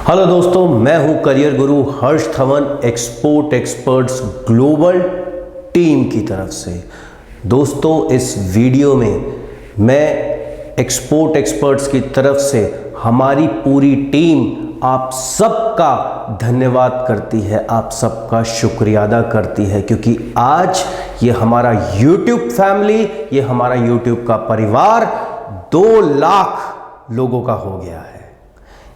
Hello दोस्तों, मैं हूं career Guru Harsh Dhawan, export experts global team की तरफ से। दोस्तों, इस वीडियो में मैं एक्सपोर्ट एक्सपर्ट्स की तरफ से हमारी पूरी टीम आप सबका धन्यवाद करती है, आप सबका शुक्रिया अदा करती है, क्योंकि आज ये हमारा YouTube फैमिली, ये हमारा YouTube का परिवार 2 लाख लोगों का हो गया है।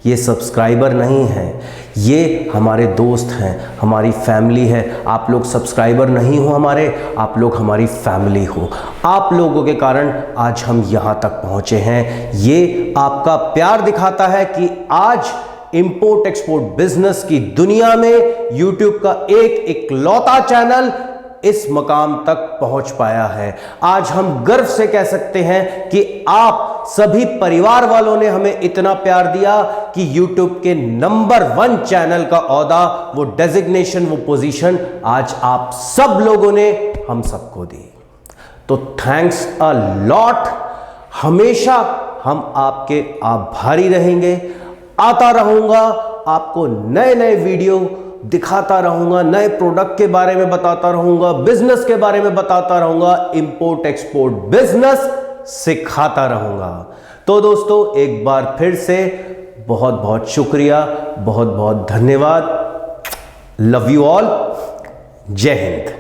ये सब्सक्राइबर नहीं हैं, ये हमारे दोस्त हैं, हमारी फैमिली है। आप लोग सब्सक्राइबर नहीं हो हमारे, आप लोग हमारी फैमिली हो। आप लोगों के कारण आज हम यहाँ तक पहुँचे हैं। ये आपका प्यार दिखाता है कि आज इंपोर्ट एक्सपोर्ट बिजनेस की दुनिया में YouTube का एक इकलौता चैनल इस मकाम तक पहुंच पाया है। आज हम गर्व से कह सकते हैं कि आप सभी परिवार वालों ने हमें इतना प्यार दिया कि YouTube के नंबर 1 चैनल का औहदा, वो डेजिग्नेशन, वो पोजीशन आज आप सब लोगों ने हम सबको दी। तो थैंक्स अ लॉट। हमेशा हम आपके आभारी रहेंगे। आता रहूंगा, आपको नए नए वीडियो दिखाता रहूंगा, नए प्रोडक्ट के बारे में बताता रहूंगा, बिजनेस के बारे में बताता रहूंगा, इंपोर्ट एक्सपोर्ट बिजनेस सिखाता रहूंगा। तो दोस्तों, एक बार फिर से बहुत बहुत शुक्रिया, बहुत बहुत धन्यवाद। Love you all. जय हिंद।